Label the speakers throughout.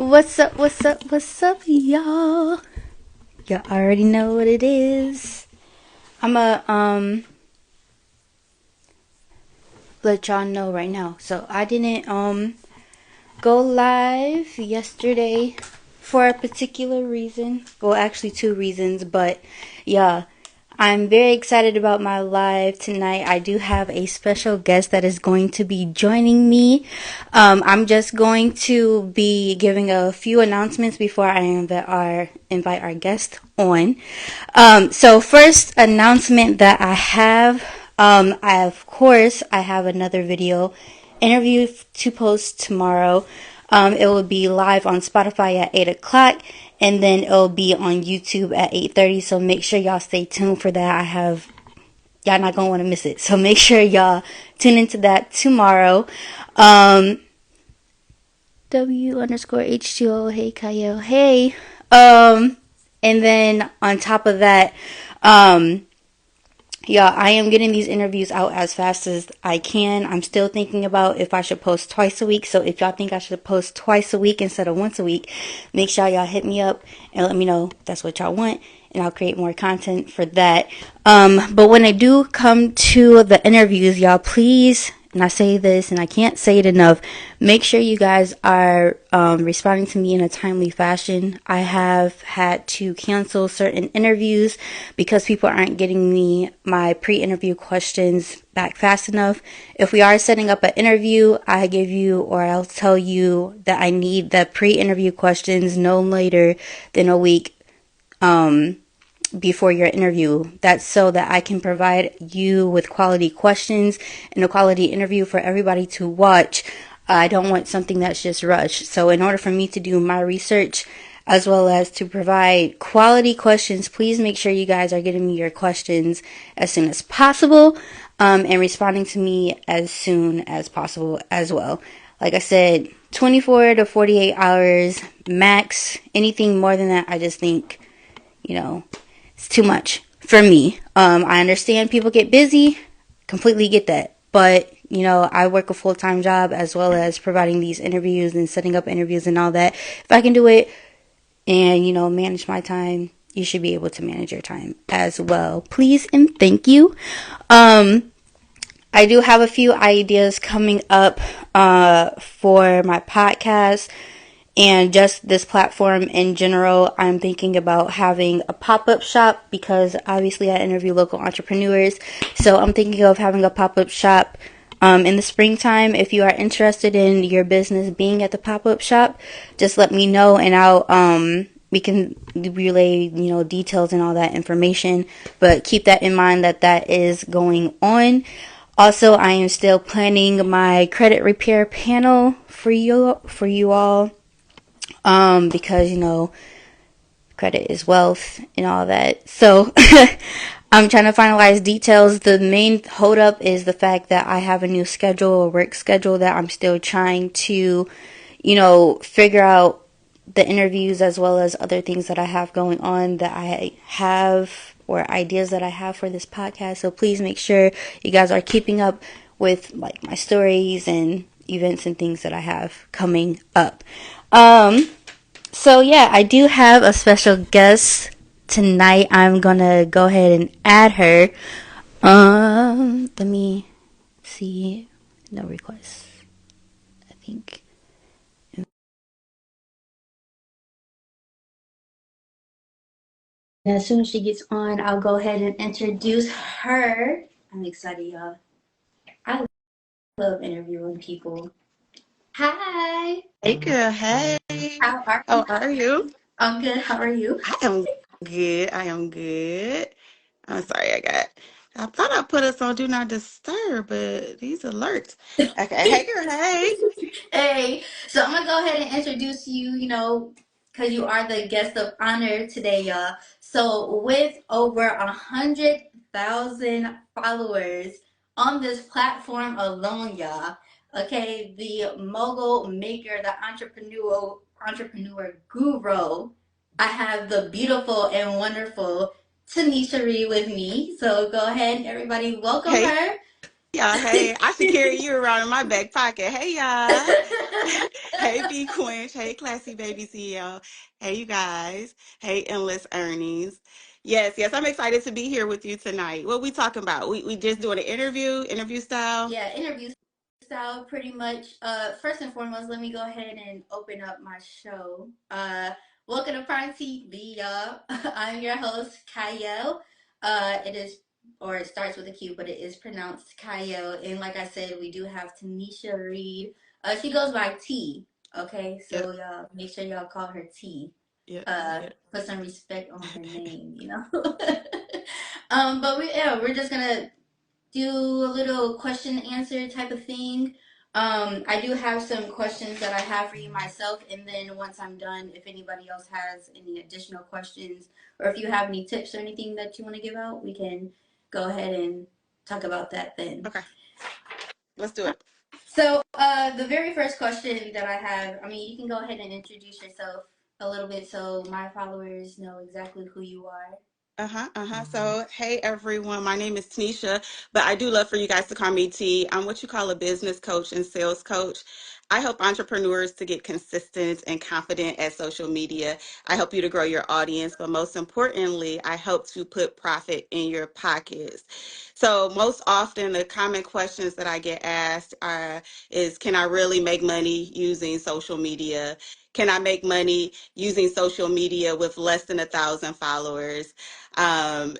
Speaker 1: What's up, what's up, what's up, y'all? Y'all already know what it is. I'ma let y'all know right now. So I didn't go live yesterday for a particular reason. Well, actually two reasons, but yeah, I'm very excited about my live tonight. I do have a special guest that is going to be joining me. I'm just going to be giving a few announcements before I invite our guest on. So first announcement that I have, I have another video interview to post tomorrow. It will be live on Spotify at 8 o'clock, and then it'll be on YouTube at 8:30. So make sure y'all stay tuned for that. Y'all not gonna want to miss it. So make sure y'all tune into that tomorrow. W underscore H2O. Hey, Kyle. Hey. And then on top of that, yeah, I am getting these interviews out as fast as I can. I'm still thinking about if I should post twice a week. So if y'all think I should post twice a week instead of once a week, make sure y'all hit me up and let me know if that's what y'all want, and I'll create more content for that. But when I do come to the interviews, y'all, please, and I say this and I can't say it enough, make sure you guys are responding to me in a timely fashion. I have had to cancel certain interviews because people aren't getting me my pre-interview questions back fast enough. If we are setting up an interview, I'll tell you that I need the pre-interview questions no later than a week before your interview. That's so that I can provide you with quality questions and a quality interview for everybody to watch. I don't want something that's just rushed. So in order for me to do my research as well as to provide quality questions, please make sure you guys are getting me your questions as soon as possible, and responding to me as soon as possible as well. Like I said, 24 to 48 hours max. Anything more than that, I just think, it's too much for me. I understand people get busy, completely get that. But, I work a full-time job as well as providing these interviews and setting up interviews and all that. If I can do it and, manage my time, you should be able to manage your time as well. Please and thank you. I do have a few ideas coming up for my podcast and just this platform in general. I'm thinking about having a pop-up shop because obviously I interview local entrepreneurs. So I'm thinking of having a pop-up shop in the springtime. If you are interested in your business being at the pop-up shop, just let me know and we can relay, details and all that information. But keep that in mind that is going on. Also, I am still planning my credit repair panel for you all. Because, credit is wealth and all that. So I'm trying to finalize details. The main holdup is the fact that I have a new schedule, a work schedule that I'm still trying to, figure out the interviews as well as other things that I have going on that I have or ideas that I have for this podcast. So please make sure you guys are keeping up with like my stories and events and things that I have coming up. So yeah, I do have a special guest tonight. I'm gonna go ahead and add her. Let me see. No requests, I think. As soon as she gets on, I'll go ahead and introduce her. I'm excited, y'all. I love interviewing people. Hi.
Speaker 2: Hey girl, hey.
Speaker 1: How are
Speaker 2: How
Speaker 1: you?
Speaker 2: are you?
Speaker 1: I'm good. How are you?
Speaker 2: I am good. I am good. I'm sorry, I thought I put us on Do Not Disturb, but these alerts. Okay, hey girl, hey.
Speaker 1: Hey, so I'm gonna go ahead and introduce you, because you are the guest of honor today, y'all. So with over 100,000 followers on this platform alone, y'all. Okay, the mogul maker, the entrepreneur guru. I have the beautiful and wonderful Tanesha with me. So go ahead, everybody, welcome
Speaker 2: Hey,
Speaker 1: her.
Speaker 2: y'all. Hey, I should carry you around in my back pocket. Hey, y'all. Hey, B Quench. Hey, Classy Baby CEO. Hey, you guys. Hey, Endless Earnings. Yes, yes, I'm excited to be here with you tonight. What we talking about? We just doing an interview style.
Speaker 1: Yeah, interview style, pretty much. First and foremost, let me go ahead and open up my show. Welcome to Prime TV, y'all. I'm your host, Kyle. It is, or it starts with a Q, but it is pronounced Kyle. And like I said, we do have Tanesha Reed. She goes by T. Okay,
Speaker 2: Yep,
Speaker 1: so y'all make sure y'all call her T.
Speaker 2: yep, yep.
Speaker 1: Put some respect on her name, you know. But we're just gonna do a little question and answer type of thing. I do have some questions that I have for you myself, and then once I'm done, if anybody else has any additional questions or if you have any tips or anything that you want to give out, we can go ahead and talk about that then.
Speaker 2: Okay, let's do it.
Speaker 1: So, the very first question that I have, I mean, you can go ahead and introduce yourself a little bit so my followers know exactly who you are.
Speaker 2: Uh-huh, uh-huh. So, hey everyone, my name is Tanesha, but I do love for you guys to call me T. I'm what you call a business coach and sales coach. I help entrepreneurs to get consistent and confident at social media. I help you to grow your audience, but most importantly, I help to put profit in your pockets. So, most often the common questions that I get asked is, can I really make money using social media? Can I make money using social media with less than 1,000 followers? um,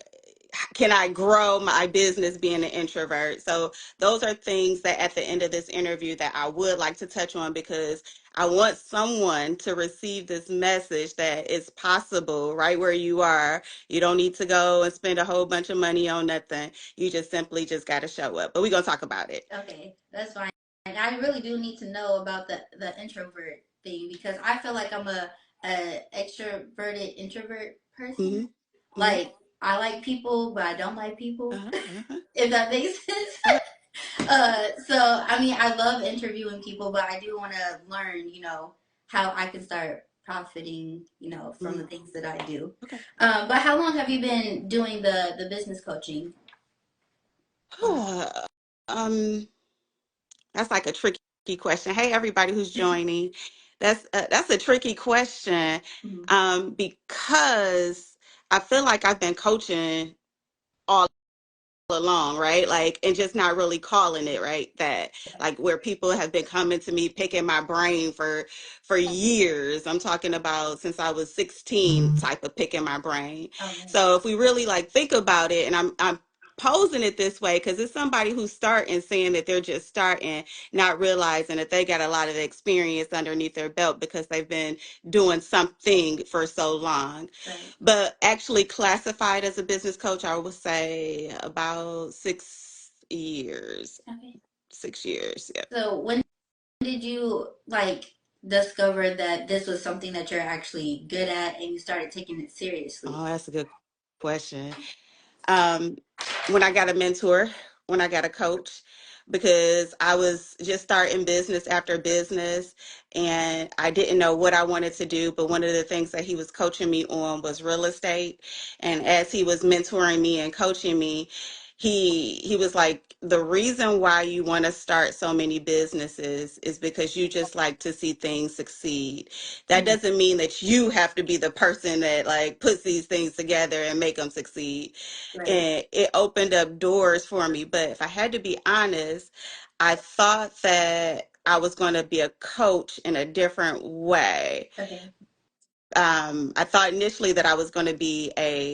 Speaker 2: can I grow my business being an introvert? So those are things that at the end of this interview that I would like to touch on, because I want someone to receive this message that it's possible right where you are. You don't need to go and spend a whole bunch of money on nothing. You just simply just got to show up. But we're going to talk about it.
Speaker 1: Okay, that's fine. I really do need to know about the introvert thing because I feel like I'm a extroverted introvert person.
Speaker 2: Hmm. Hmm.
Speaker 1: Like I like people, but I don't like people.
Speaker 2: Uh-huh, uh-huh,
Speaker 1: If that makes sense.
Speaker 2: uh-huh.
Speaker 1: So I mean, I love interviewing people, but I do want to learn, how I can start profiting, from the
Speaker 2: Mhm.
Speaker 1: things that I do.
Speaker 2: Okay.
Speaker 1: But how long have you been doing the business coaching?
Speaker 2: um, that's like a tricky question. Hey, everybody who's joining. That's a tricky question,
Speaker 1: Mhm.
Speaker 2: because I feel like I've been coaching all along, right? Like, and just not really calling it right, that like where people have been coming to me picking my brain for years. I'm talking about since I was 16, type of picking my brain.
Speaker 1: Oh man.
Speaker 2: So if we really like think about it, and I'm posing it this way because it's somebody who's starting, saying that they're just starting, not realizing that they got a lot of experience underneath their belt because they've been doing something for so long.
Speaker 1: Right.
Speaker 2: But actually classified as a business coach, I would say about 6 years.
Speaker 1: Okay.
Speaker 2: 6 years, yeah.
Speaker 1: So when did you like discover that this was something that you're actually good at and you started taking it seriously?
Speaker 2: Oh, that's a good question. um, when I got a mentor, when I got a coach, because I was just starting business after business and I didn't know what I wanted to do. But one of the things that he was coaching me on was real estate. And as he was mentoring me and coaching me, he was like, the reason why you want to start so many businesses is because you just like to see things succeed. That
Speaker 1: Mhm.
Speaker 2: doesn't mean that you have to be the person that like puts these things together and make them succeed.
Speaker 1: Right.
Speaker 2: And it opened up doors for me. But if I had to be honest, I thought that I was going to be a coach in a different way.
Speaker 1: Okay.
Speaker 2: I thought initially that I was going to be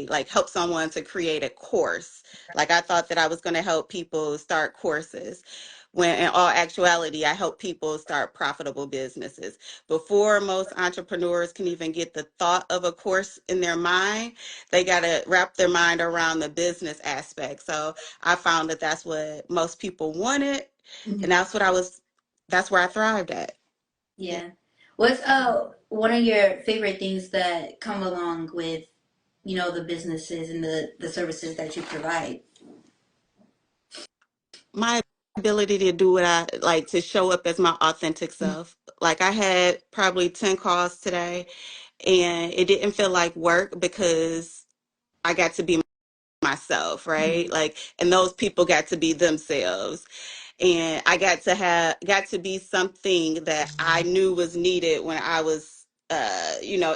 Speaker 2: like help someone to create a course. Like I thought that I was going to help people start courses. When in all actuality, I help people start profitable businesses. Before most entrepreneurs can even get the thought of a course in their mind, they got to wrap their mind around the business aspect. So I found that that's what most people wanted. And
Speaker 1: Mhm.
Speaker 2: that's where I thrived at. Yeah.
Speaker 1: Yeah. What's one of your favorite things that come along with, the businesses and the services that you provide?
Speaker 2: My ability to do what I like, to show up as my authentic self. Like I had probably 10 calls today and it didn't feel like work because I got to be myself, right?
Speaker 1: Mhm.
Speaker 2: Like, and those people got to be themselves, and I got to be something that I knew was needed when I was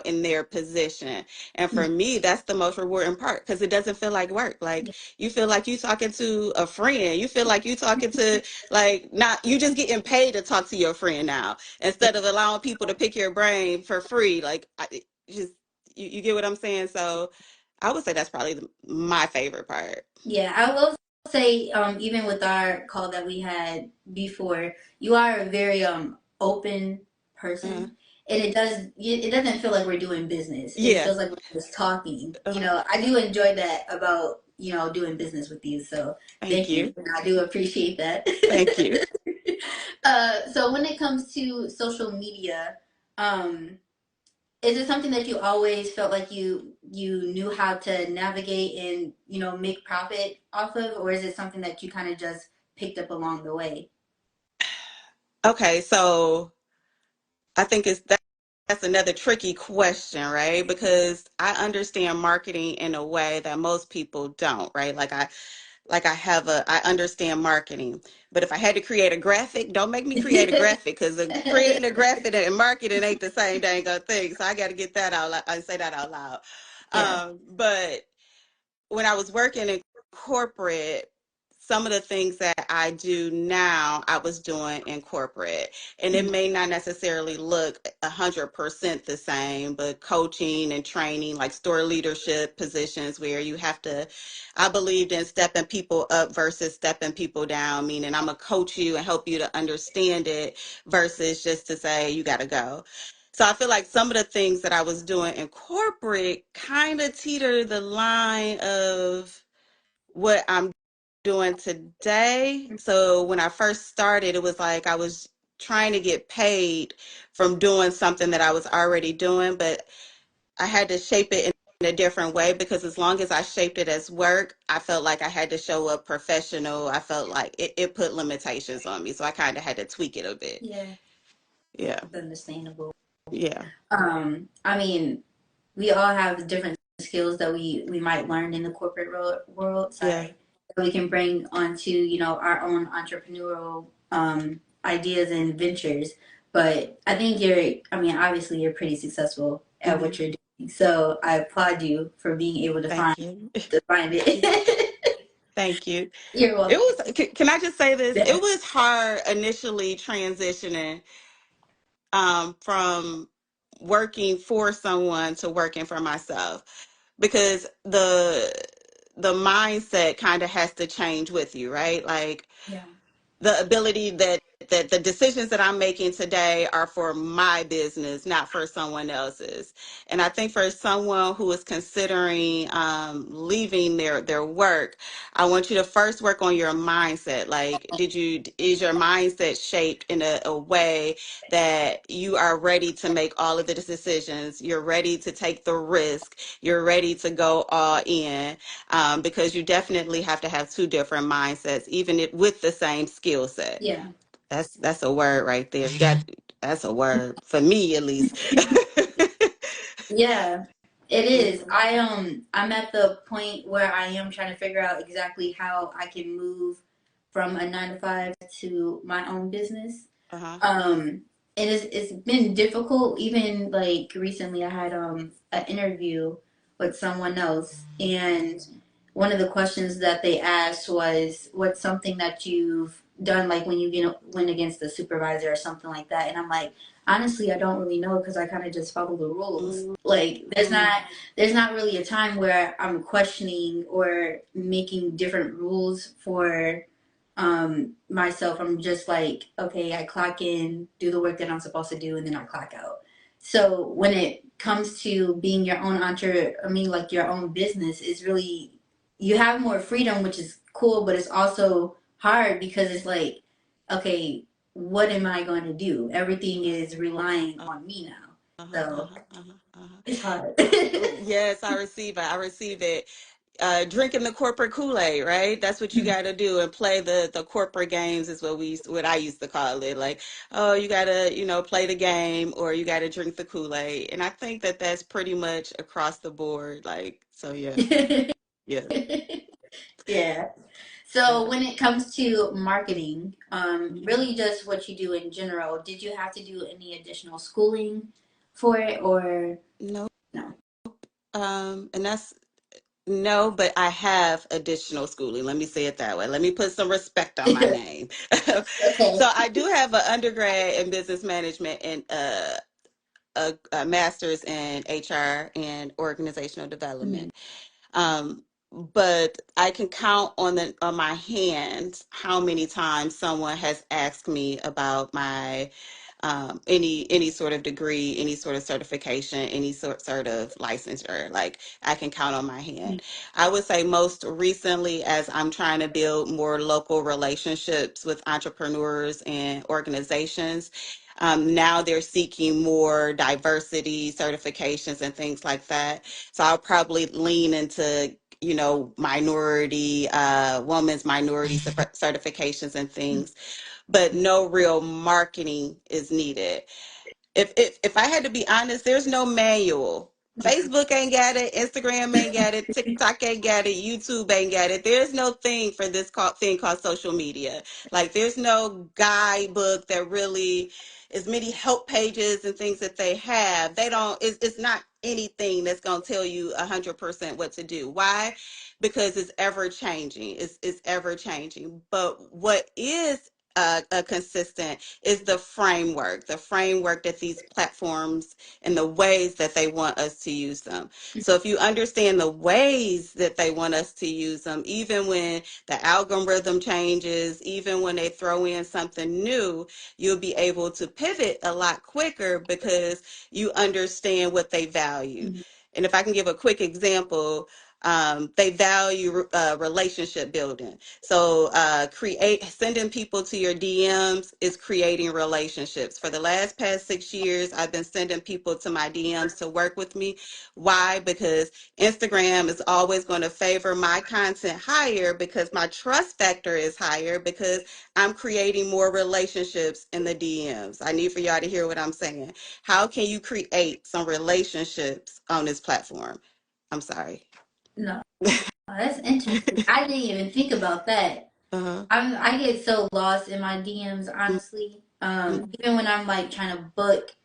Speaker 2: in their position. And for me, that's the most rewarding part, because it doesn't feel like work. Like, you feel like you talking to a friend. You feel like you talking to, like, not, you just getting paid to talk to your friend now, instead of allowing people to pick your brain for free. Like, just, you get what I'm saying? So I would say that's probably my favorite part.
Speaker 1: Yeah, I will say, even with our call that we had before, you are a very open
Speaker 2: Uh,
Speaker 1: person, and it doesn't feel like we're doing business. It
Speaker 2: yeah.
Speaker 1: feels like we're just talking.
Speaker 2: Uh,
Speaker 1: I do enjoy that about doing business with you. So
Speaker 2: thank
Speaker 1: thank you,
Speaker 2: you.
Speaker 1: and I do appreciate that.
Speaker 2: Thank you.
Speaker 1: So when it comes to social media, um, is it something that you always felt like you knew how to navigate and make profit off of, or is it something that you kind of just picked up along the way?
Speaker 2: Okay, so I think that's another tricky question, right? Because I understand marketing in a way that most people don't, right? I understand marketing, but if I had to create a graphic, don't make me create a graphic, because creating a graphic and marketing ain't the same dang good thing. So I got to get that out. I say that out loud.
Speaker 1: Yeah,
Speaker 2: But when I was working in corporate, some of the things that I do now, I was doing in corporate. And it
Speaker 1: mhm,
Speaker 2: may not necessarily look 100% the same, but coaching and training, like store leadership positions where you have to, I believed in stepping people up versus stepping people down, meaning I'm going to coach you and help you to understand it versus just to say, you got to go. So I feel like some of the things that I was doing in corporate kind of teeter the line of what I'm doing today. So when I first started, it was like I was trying to get paid from doing something that I was already doing, but I had to shape it in a different way, because as long as I shaped it as work, I felt like I had to show up professional. I felt like it put limitations on me. So I kind of had to tweak it a bit.
Speaker 1: yeah,
Speaker 2: Yeah.
Speaker 1: it's understandable.
Speaker 2: Yeah.
Speaker 1: I mean, we all have different skills that we might learn in the corporate world.
Speaker 2: Yeah.
Speaker 1: Sorry, that we can bring onto our own entrepreneurial ideas and ventures. But I think I mean, obviously, you're pretty successful at
Speaker 2: Hmm.
Speaker 1: what you're doing. So I applaud you for being able to
Speaker 2: Thank you.
Speaker 1: find it.
Speaker 2: Thank you.
Speaker 1: You're
Speaker 2: It
Speaker 1: welcome.
Speaker 2: was, can I just say this? It
Speaker 1: Yeah.
Speaker 2: was hard initially transitioning from working for someone to working for myself, because the mindset kind of has to change with you, right? Like,
Speaker 1: Yeah.
Speaker 2: the ability that the decisions that I'm making today are for my business, not for someone else's. And I think for someone who is considering leaving their work, I want you to first work on your mindset. Like, is your mindset shaped in a way that you are ready to make all of the decisions? You're ready to take the risk. You're ready to go all in, because you definitely have to have two different mindsets, even if, with the same skill set.
Speaker 1: Yeah.
Speaker 2: That's a word right there. That's a word for me, at least.
Speaker 1: Yeah, it is.
Speaker 2: Mhm.
Speaker 1: I'm at the point where I am trying to figure out exactly how I can move from a 9 to 5 to my own business.
Speaker 2: Uh-huh.
Speaker 1: And it's been difficult. Even like recently, I had an interview with someone else, and one of the questions that they asked was, "What's something that you've done, like when went against the supervisor or something like that?" And I'm like, honestly, I don't really know because I kind of just follow the rules. Like, there's not really a time where I'm questioning or making different rules for myself. I'm just like, okay, I clock in, do the work that I'm supposed to do, and then I clock out. So when it comes to being your own I mean, like your own business, is really, you have more freedom, which is cool, but it's also hard because it's like, okay, what am I going to do? Everything is relying on me now,
Speaker 2: Uh-huh,
Speaker 1: so
Speaker 2: uh-huh, uh-huh, uh-huh.
Speaker 1: it's hard.
Speaker 2: Yes, I receive it. I receive it. Drinking the corporate Kool-Aid, right? That's what you got to do, and play the corporate games is what I used to call it. Like, oh, you got to, play the game, or you got to drink the Kool-Aid. And I think that that's pretty much across the board. Like, so yeah. Yeah.
Speaker 1: Yeah.
Speaker 2: Yeah.
Speaker 1: So when it comes to marketing,
Speaker 2: Mhm.
Speaker 1: really just what you do in general, did you have to do any additional schooling for it or
Speaker 2: No.
Speaker 1: no?
Speaker 2: And that's no, but I have additional schooling. Let me say it that way. Let me put some respect on my name.
Speaker 1: Okay.
Speaker 2: So I do have an undergrad in business management and a master's in HR and organizational
Speaker 1: Mhm.
Speaker 2: development. Um, but I can count on my hands how many times someone has asked me about my any sort of degree, any sort of certification, any sort of licensure. Like I can count on my hand. I would say most recently, as I'm trying to build more local relationships with entrepreneurs and organizations. Now they're seeking more diversity certifications and things like that. So I'll probably lean into minority women's minority certifications and things, but no real marketing is needed. If I had to be honest, there's no manual. Facebook ain't got it, Instagram ain't got it, TikTok ain't got it, YouTube ain't got it. There's no thing for this thing called social media. Like there's no guidebook that really, as many help pages and things that they have, they don't. It's not anything that's gonna tell you 100% what to do. Why? Because it's ever changing. It's ever changing. But what is a consistent is the framework that these platforms and the ways that they want us to use them. So if you understand the ways that they want us to use them, even when the algorithm changes, even when they throw in something new, you'll be able to pivot a lot quicker because you understand what they value.
Speaker 1: Mhm.
Speaker 2: And if I can give a quick example, they value relationship building. So create sending people to your DMs is creating relationships. For the past 6 years, I've been sending people to my DMs to work with me. Why? Because Instagram is always going to favor my content higher because my trust factor is higher because I'm creating more relationships in the DMs. I need for y'all to hear what I'm saying. How can you create some relationships on this platform? I'm sorry.
Speaker 1: No, that's interesting. I didn't even think about that.
Speaker 2: Uh-huh.
Speaker 1: I get so lost in my DMs, honestly.
Speaker 2: Mhm.
Speaker 1: Even when I'm like trying to book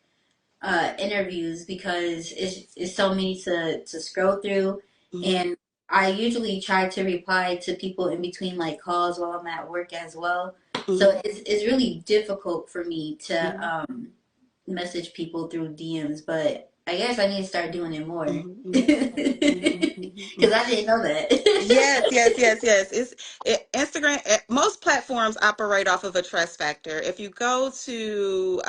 Speaker 1: interviews because it's so many to scroll through,
Speaker 2: Mhm.
Speaker 1: and I usually try to reply to people in between like calls while I'm at work as well.
Speaker 2: Mhm.
Speaker 1: So it's really difficult for me to
Speaker 2: Mhm.
Speaker 1: message people through DMs, but I guess I need to start doing it more
Speaker 2: Mhm. Mhm. Mhm. Mhm.
Speaker 1: because
Speaker 2: Mhm.
Speaker 1: I didn't know
Speaker 2: Yes,
Speaker 1: that.
Speaker 2: yes, yes, yes. Instagram. Most platforms operate off of a trust factor. If you go to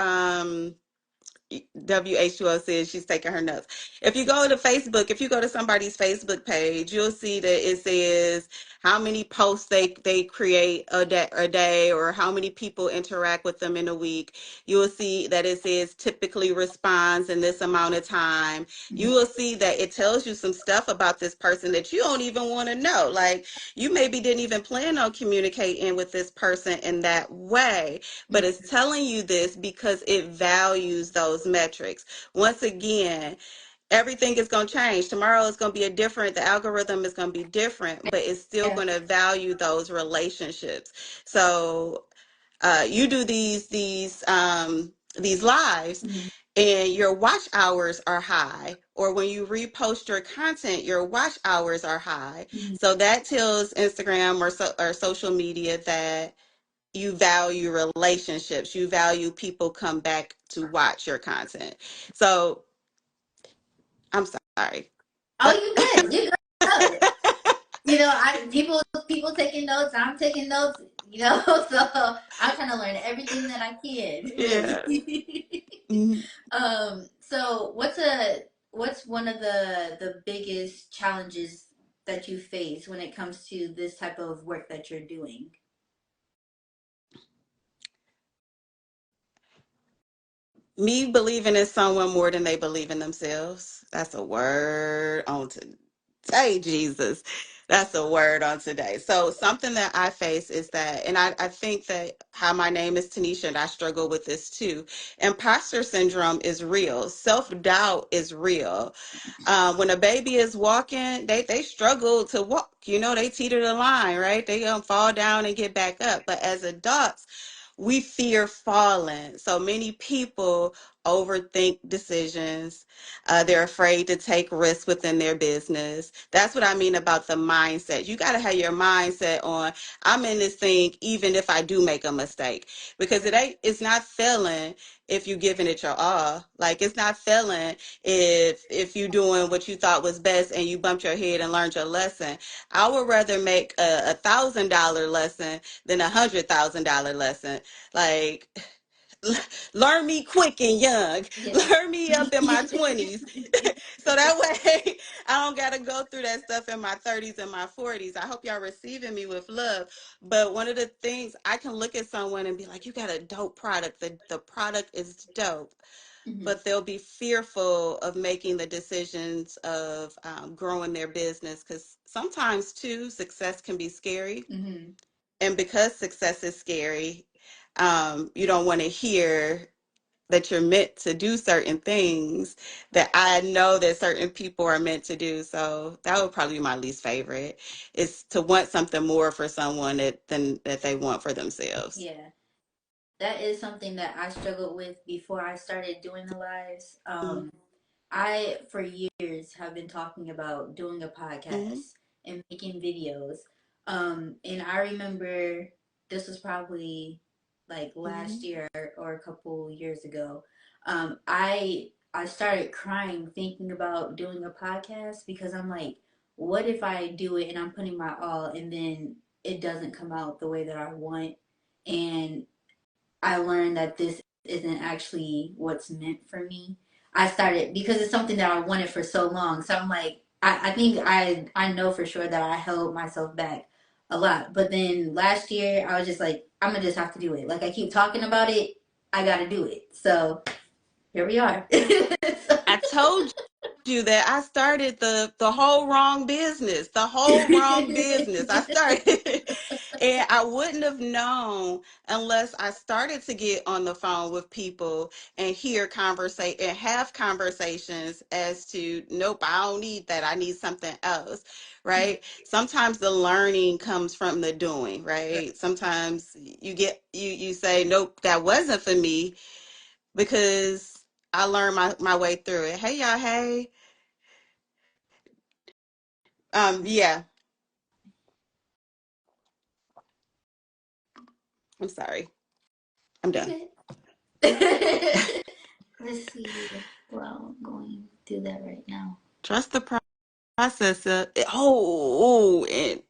Speaker 2: WHO says she's taking her notes. If you go to Facebook, if you go to somebody's Facebook page, you'll see that it says how many posts they create a day or how many people interact with them in a week. You will see that it says typically responds in this amount of time. You will see that it tells you some stuff about this person that you don't even want to know. Like you maybe didn't even plan on communicating with this person in that way, but it's telling you this because it values those metrics. Once again, everything is going to change. Tomorrow is going to be the algorithm is going to be different, but it's still
Speaker 1: Yeah.
Speaker 2: going to value those relationships. So you do these lives
Speaker 1: Mhm.
Speaker 2: and your watch hours are high, or when you repost your content your watch hours are high,
Speaker 1: Mhm.
Speaker 2: so that tells Instagram or social media that you value relationships, you value people come back to watch your content. So I'm sorry.
Speaker 1: Oh,
Speaker 2: But
Speaker 1: you good? You good? You know, I people taking notes. I'm taking notes. You know, so I'm trying to learn everything that I can.
Speaker 2: yeah.
Speaker 1: Really.
Speaker 2: Mhm.
Speaker 1: So what's one of the biggest challenges that you face when it comes to this type of work that you're doing?
Speaker 2: Me believing in someone more than they believe in themselves. That's a word on today, Jesus. That's a word on today. So something that I face is that, and I think that how my name is Tanesha, and I struggle with this too. Imposter syndrome is real. Self-doubt is real. When a baby is walking, they struggle to walk. They teeter the line, right? They gonna fall down and get back up. But as adults, we fear falling. So many people overthink decisions. They're afraid to take risks within their business. That's what I mean about the mindset. You got to have your mindset on, I'm in this thing even if I do make a mistake, because it's not failing if you giving it your all. Like, it's not failing if you doing what you thought was best and you bumped your head and learned your lesson. I would rather make a $1,000 lesson than $100,000 lesson. Like, learn me quick and young.
Speaker 1: Yeah.
Speaker 2: Learn me up in my 20s. So that way I don't got to go through that stuff in my 30s and my 40s. I hope y'all receiving me with love. But one of the things, I can look at someone and be like, you got a dope product. The product is dope.
Speaker 1: Hmm.
Speaker 2: But they'll be fearful of making the decisions of growing their business, because sometimes too, success can be scary.
Speaker 1: Hmm.
Speaker 2: And because success is scary, you don't want to hear that you're meant to do certain things that I know that certain people are meant to do. So that would probably be my least favorite, is to want something more for someone than that they want for themselves.
Speaker 1: Yeah. That is something that I struggled with before I started doing the lives.
Speaker 2: Mm-hmm.
Speaker 1: I, for years, have been talking about doing a
Speaker 2: Mm-hmm.
Speaker 1: podcast and making videos. And I remember this was probably like last
Speaker 2: Mm-hmm.
Speaker 1: year or a couple years ago. I started crying thinking about doing a podcast because I'm like, what if I do it and I'm putting my all and then it doesn't come out the way that I want? And I learned that this isn't actually what's meant for me. I started because it's something that I wanted for so long. So I'm like, I think I know for sure that I held myself back a lot. But then last year I was just like, I'm gonna just have to do it. Like I keep talking about it, I gotta do it. So here we are.
Speaker 2: I told you that I started the whole wrong business, the whole wrong business. I started, and I wouldn't have known unless I started to get on the phone with people and hear conversate and have conversations as to, nope, I don't need that. I need something else, right? Sometimes the learning comes from the doing, right? Sometimes you say, nope, that wasn't for me, because I learned my way through it. Hey y'all, hey. Yeah, I'm sorry. I'm
Speaker 1: You're
Speaker 2: done.
Speaker 1: good. Let's see. Well, I'm going to do that right now.
Speaker 2: Trust the process. And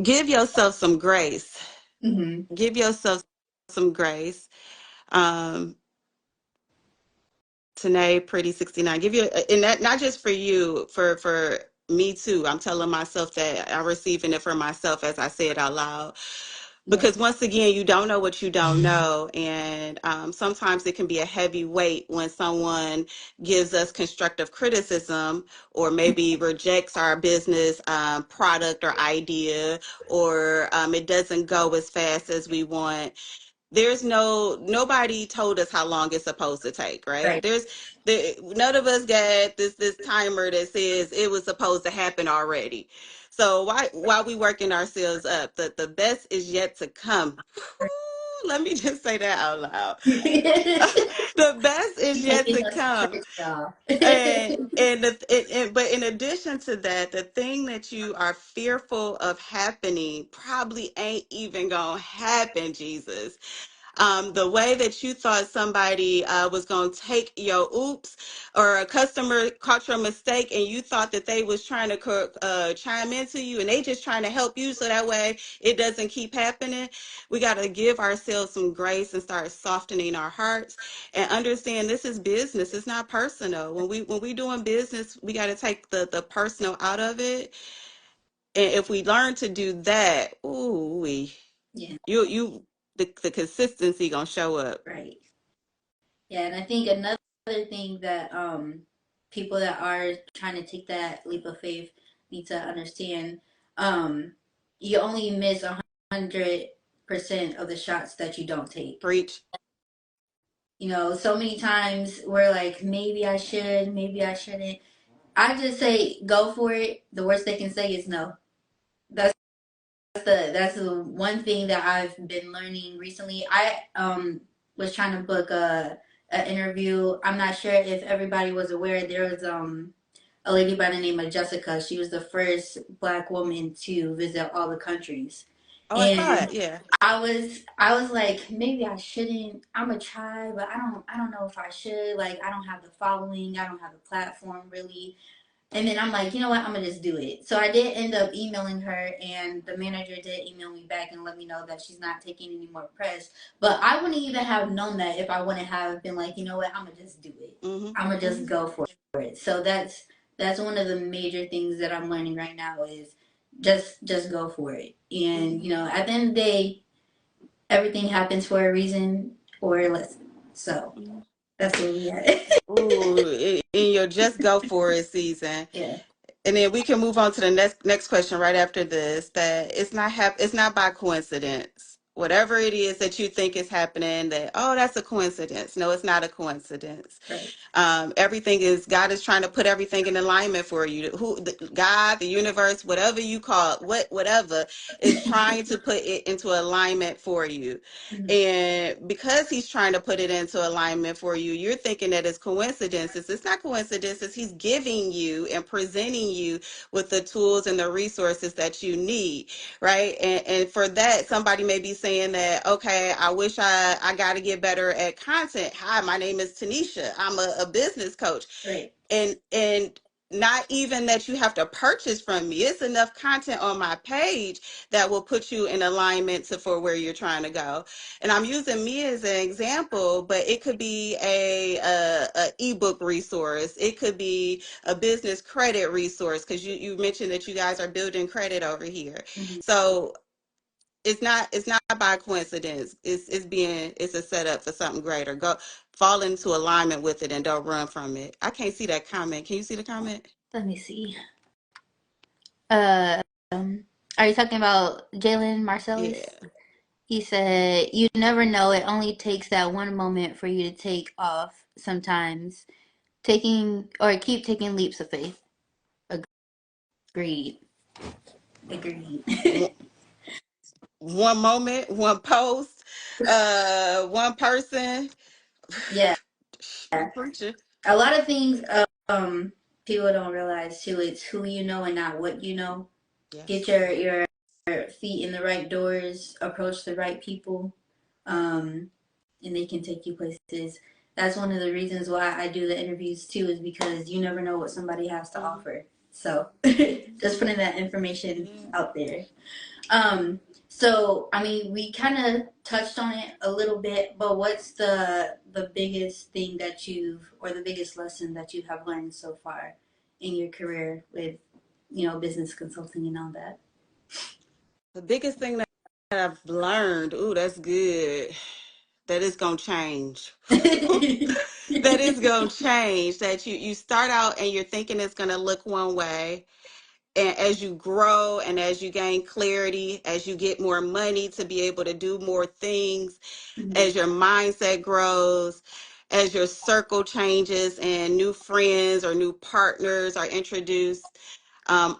Speaker 2: give yourself some grace.
Speaker 1: Mm-hmm.
Speaker 2: Give yourself some grace. Um, Tanae, Pretty 69. Give you, and that not just for you, for me too. I'm telling myself that I'm receiving it for myself as I say it out loud.
Speaker 1: Yeah.
Speaker 2: Because once again, you don't know what you don't know. And sometimes it can be a heavy weight when someone gives us constructive criticism, or maybe rejects our business product or idea, or it doesn't go as fast as we want. Nobody told us how long it's supposed to take, right?
Speaker 1: Right.
Speaker 2: None of us got this timer that says it was supposed to happen already. So while we working ourselves up, the best is yet to come. Whew, let me just say that out loud. The best is yet
Speaker 1: Making
Speaker 2: to
Speaker 1: us
Speaker 2: come.
Speaker 1: stretch, y'all.
Speaker 2: But in addition to that, the thing that you are fearful of happening probably ain't even gonna happen, Jesus. The way that you thought somebody was going to take your oops, or a customer caught your mistake and you thought that they was trying to chime into you, and they just trying to help you so that way it doesn't keep happening. We got to give ourselves some grace and start softening our hearts and understand this is business. It's not personal. When we doing business, we got to take the personal out of it. And if we learn to do that, ooh,
Speaker 1: Yeah.
Speaker 2: you the consistency gonna show up.
Speaker 1: Right. Yeah, and I think another thing that people that are trying to take that leap of faith need to understand. Um, you only miss 100% of the shots that you don't take.
Speaker 2: Preach.
Speaker 1: You know, so many times we're like, maybe I should, maybe I shouldn't. I just say go for it. The worst they can say is no. That's that's the one thing that I've been learning recently. I was trying to book a interview. I'm not sure if everybody was aware. There was a lady by the name of Jessica. She was the first black woman to visit all the countries.
Speaker 2: Oh, I saw
Speaker 1: And
Speaker 2: it. Yeah.
Speaker 1: I was like, maybe I shouldn't. I'm gonna try, but I don't know if I should. Like I don't have the following, I don't have the platform really. And then I'm like, you know what? I'm gonna just do it. So I did end up emailing her, and the manager did email me back and let me know that she's not taking any more press. But I wouldn't even have known that if I wouldn't have been like, you know what? I'm gonna just do it.
Speaker 2: Hmm.
Speaker 1: I'm gonna just
Speaker 2: Hmm.
Speaker 1: go for it. So that's one of the major things that I'm learning right now is just go for it. And
Speaker 2: Hmm.
Speaker 1: you know, at the end of the day, everything happens for a reason or a lesson. So
Speaker 2: Hmm.
Speaker 1: that's where we at.
Speaker 2: Ooh, in your just go for it season.
Speaker 1: Yeah,
Speaker 2: And then we can move on to the next question right after this. That it's not by coincidence. Whatever it is that you think is happening, that oh, that's a coincidence. No, it's not a coincidence.
Speaker 1: right.
Speaker 2: Everything is God is trying to put everything in alignment for you. God, the universe, whatever you call it, whatever is trying to put it into alignment for you.
Speaker 1: Mhm.
Speaker 2: And because he's trying to put it into alignment for you, you're thinking that it's coincidences. It's not coincidences. He's giving you and presenting you with the tools and the resources that you need, right? And for that, somebody may be saying that, okay, I wish I got to get better at content. Hi, my name is Tanesha. I'm a business coach.
Speaker 1: Right.
Speaker 2: And not even that you have to purchase from me. It's enough content on my page that will put you in alignment for where you're trying to go. And I'm using me as an example, but it could be a ebook resource. It could be a business credit resource because you mentioned that you guys are building credit over here.
Speaker 1: Mhm.
Speaker 2: So it's not by coincidence. It's a setup for something greater. Go fall into alignment with it and don't run from it. I can't see that comment. Can you see the comment?
Speaker 1: Let me see. Uh, are you talking about Jalen
Speaker 2: Yeah.
Speaker 1: Marcellus? He said, "You never know. It only takes that one moment for you to take off. Sometimes taking or keep taking leaps of faith." Agreed. Agreed.
Speaker 2: One, one moment, one post, one person.
Speaker 1: Yeah.
Speaker 2: You preacher.
Speaker 1: A lot of things people don't realize too. It's who you know and not what you know. Get
Speaker 2: Yes.
Speaker 1: your feet in the right doors. Approach the right people. Um, and they can take you places. That's one of the reasons why I do the interviews too, is because you never know what somebody has to
Speaker 2: Hmm.
Speaker 1: offer. So just putting that information
Speaker 2: Yeah.
Speaker 1: out there. Um, so I mean, we kind of touched on it a little bit, but what's the biggest thing that you've, or the biggest lesson that you have learned so far in your career with, you know, business consulting and all that?
Speaker 2: The biggest thing that I've learned, ooh, that's good. That is gonna change. That is gonna change. That you start out and you're thinking it's gonna look one way, and as you grow and as you gain clarity, as you get more money to be able to do more things,
Speaker 1: Mhm.
Speaker 2: as your mindset grows, as your circle changes and new friends or new partners are introduced,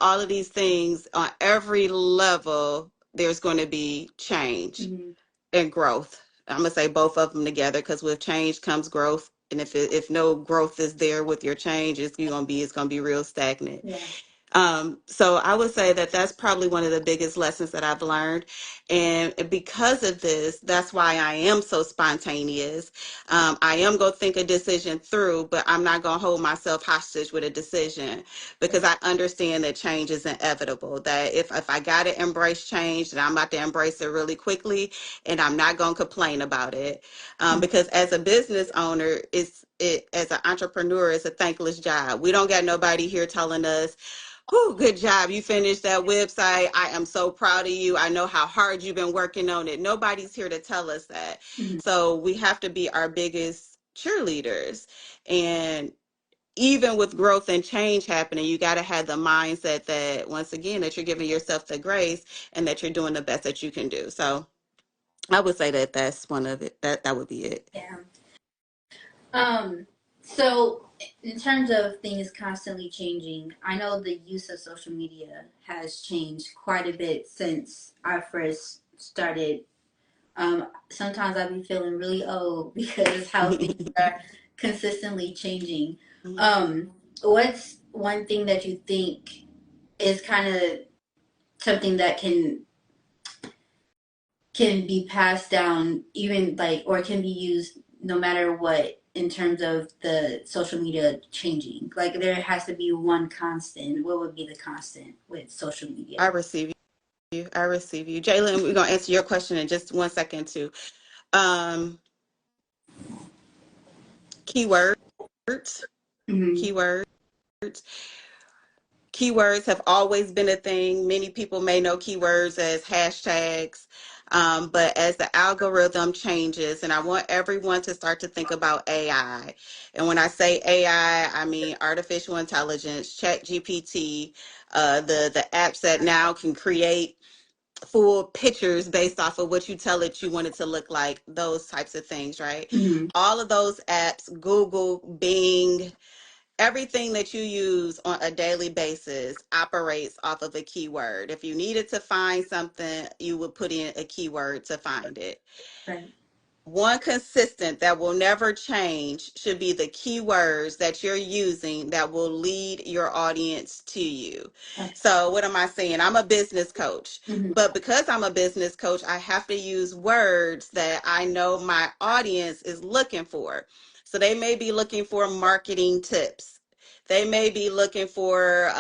Speaker 2: all of these things on every level, there's going to be change
Speaker 1: Mhm.
Speaker 2: and growth. I'm gonna say both of them together because with change comes growth. And if no growth is there with your change, it's gonna be real stagnant.
Speaker 1: Yeah.
Speaker 2: So I would say that that's probably one of the biggest lessons that I've learned. And because of this, that's why I am so spontaneous. I am going to think a decision through, but I'm not going to hold myself hostage with a decision because I understand that change is inevitable. That if I got to embrace change, that I'm about to embrace it really quickly and I'm not going to complain about it. Because as a business owner, as an entrepreneur, it's a thankless job. We don't got nobody here telling us, whew, good job. You finished that website. I am so proud of you. I know how hard you've been working on it. Nobody's here to tell us that.
Speaker 1: Mhm.
Speaker 2: So we have to be our biggest cheerleaders. And even with growth and change happening, you got to have the mindset that, once again, that you're giving yourself the grace and that you're doing the best that you can do. So I would say that that's one of it. That would be it.
Speaker 1: Yeah. Um, so in terms of things constantly changing, I know the use of social media has changed quite a bit since I first started. Sometimes I be feeling really old because how things are consistently changing. What's one thing that you think is kind of something that can be passed down, even like, or can be used no matter what, in terms of the social media changing? Like there has to be one constant. What would be the constant with social
Speaker 2: I
Speaker 1: media?
Speaker 2: receive you. I receive you. Jalen, we're going to answer your question in just 1 second, too. Um, keywords,
Speaker 1: Mm-hmm.
Speaker 2: keywords. Keywords have always been a thing. Many people may know keywords as hashtags, but as the algorithm changes, and I want everyone to start to think about AI. And when I say AI, I mean artificial intelligence, Chat GPT, the apps that now can create full pictures based off of what you tell it you want it to look like, those types of things, right?
Speaker 1: Mm-hmm.
Speaker 2: All of those apps, Google, Bing, everything that you use on a daily basis operates off of a keyword. If you needed to find something, you would put in a keyword to find it.
Speaker 1: Right.
Speaker 2: One consistent that will never change should be the keywords that you're using that will lead your audience to you.
Speaker 1: Okay.
Speaker 2: So, what am I saying? I'm a business coach,
Speaker 1: Mm-hmm.
Speaker 2: but because I'm a business coach, I have to use words that I know my audience is looking for. So, they may be looking for marketing tips, they may be looking for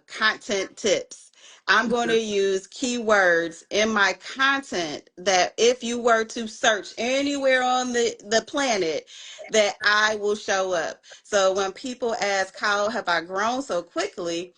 Speaker 2: content tips. I'm going to use keywords in my content that if you were to search anywhere on the planet, that I will show up. So when people ask, how have I grown so quickly?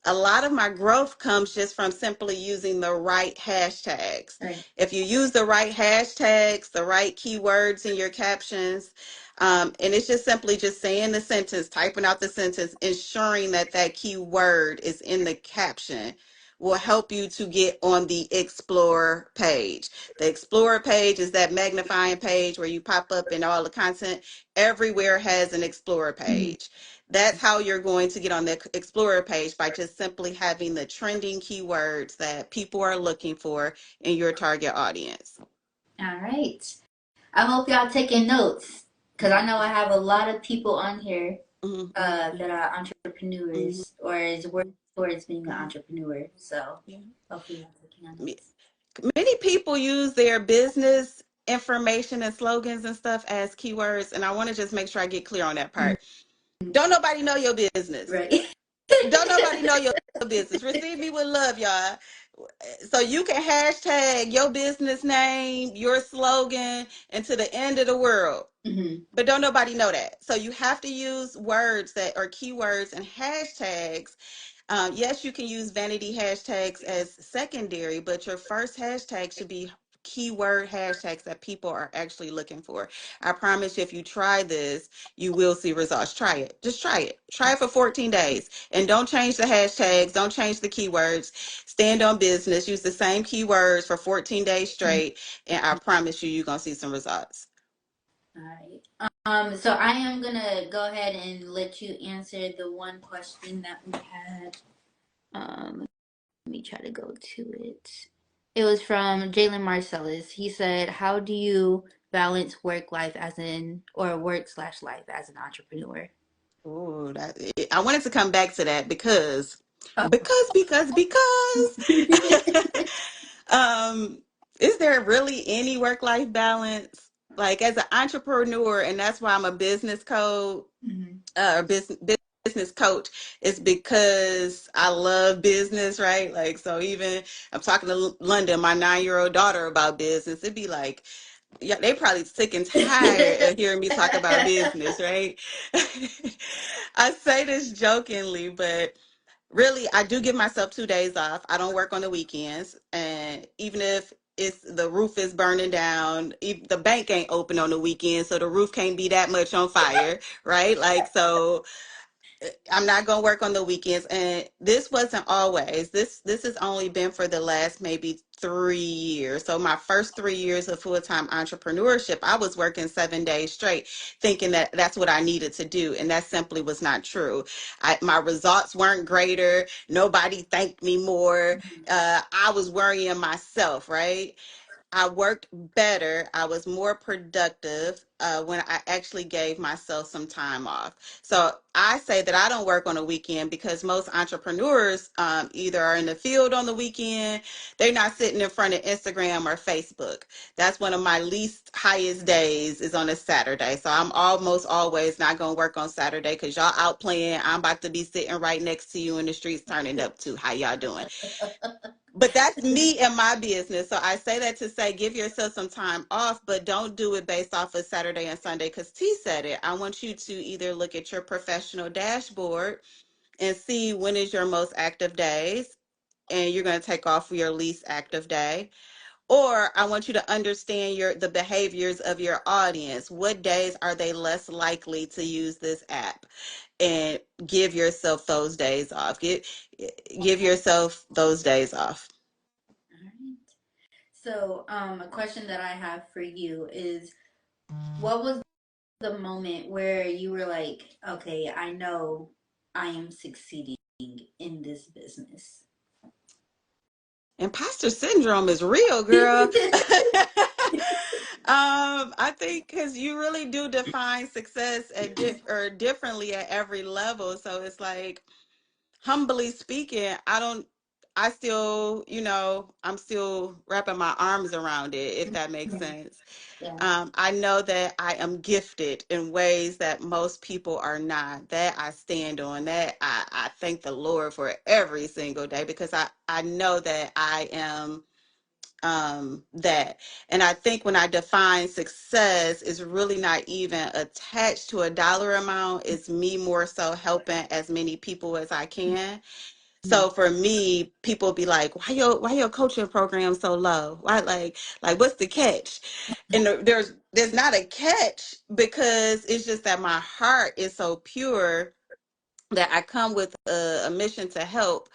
Speaker 2: A lot of my growth comes just from simply using the right hashtags.
Speaker 1: Right.
Speaker 2: If you use the right hashtags, the right keywords in your captions, and it's just simply just saying the sentence, typing out the sentence, ensuring that that keyword is in the caption will help you to get on the Explorer page. The Explorer page is that magnifying page where you pop up and all the content everywhere has an Explorer
Speaker 1: Mm-hmm.
Speaker 2: page. That's how you're going to get on the Explorer page, by just simply having the trending keywords that people are looking for in your target audience.
Speaker 1: All right. I hope y'all taking notes because I know I have a lot of people on here
Speaker 2: Mm-hmm.
Speaker 1: that are
Speaker 2: Mm-hmm.
Speaker 1: entrepreneurs or is working towards being an
Speaker 2: Mm-hmm.
Speaker 1: entrepreneur. So
Speaker 2: Yeah.
Speaker 1: hopefully y'all taking our notes.
Speaker 2: Many people use their business information and slogans and stuff as keywords, and I want to just make sure I get clear on that
Speaker 1: Mm-hmm.
Speaker 2: part. Don't nobody know your business.
Speaker 1: Right.
Speaker 2: Don't nobody know your business. Receive me with love, y'all. So you can hashtag your business name, your slogan, and to the end of the world.
Speaker 1: Mm-hmm.
Speaker 2: But don't nobody know that. So you have to use words that are keywords and hashtags. Yes, you can use vanity hashtags as secondary, but your first hashtag should be keyword hashtags that people are actually looking for. I promise you, if you try this, you will see results. Try it. Just try it. Try it for 14 days. And don't change the hashtags, don't change the keywords. Stand on business. Use the same keywords for 14 days straight. And I promise you, you're going to see some results.
Speaker 1: All right. So I am gonna go ahead and let you answer the one question that we had. Let me try to go to it. It was from Jalen Marcellus. He said, "How do you balance work life as an or work/life as an entrepreneur?"
Speaker 2: Oh, I wanted to come back to that because,
Speaker 1: Oh.
Speaker 2: because um, is there really any work-life balance? Like as an entrepreneur, and that's why I'm a business coach,
Speaker 1: Mm-hmm.
Speaker 2: business coach, is because I love business, right? Like, so even I'm talking to London, my 9-year-old daughter, about business. It'd be like, yeah, they probably sick and tired of hearing me talk about business, right? I say this jokingly, but really, I do give myself 2 days off. I don't work on the weekends, and even if it's the roof is burning down, the bank ain't open on the weekend, so the roof can't be that much on fire, right? Like, so I'm not going to work on the weekends. And this wasn't always. This has only been for the last maybe 3 years. So my first 3 years of full-time entrepreneurship, I was working 7 days straight, thinking that that's what I needed to do. And that simply was not true. My results weren't greater. Nobody thanked me more. I was worrying myself, right? I worked better. I was more productive when I actually gave myself some time off. So I say that I don't work on a weekend because most entrepreneurs either are in the field on the weekend, they're not sitting in front of Instagram or Facebook. That's one of my least highest days is on a Saturday. So I'm almost always not going to work on Saturday because y'all out playing. I'm about to be sitting right next to you in the streets turning up too. How y'all doing? But that's me and my business. So I say that to say, give yourself some time off, but don't do it based off of Saturday and Sunday. Because T said it. I want you to either look at your professional dashboard and see when is your most active days, and you're going to take off your least active day. Or I want you to understand the behaviors of your audience. What days are they less likely to use this app? And give yourself those days off. Give yourself those days off.
Speaker 1: All right. So, a question that I have for you is, what was the moment where you were like, okay, I know I am succeeding in this business?
Speaker 2: Imposter syndrome is real, girl. I think because you really do define success or differently at every level. So it's like, humbly speaking, I still, I'm still wrapping my arms around it, if that makes
Speaker 1: Yeah.
Speaker 2: sense.
Speaker 1: Yeah.
Speaker 2: I know that I am gifted in ways that most people are not. That I stand on. That I thank the Lord for every single day because I know that I am that. And I think when I define success, is really not even attached to a dollar amount. It's me more so helping as many people as I can. So for me, people be like, why your coaching program so low? Why like what's the catch? And there's not a catch because it's just that my heart is so pure that I come with a mission to help.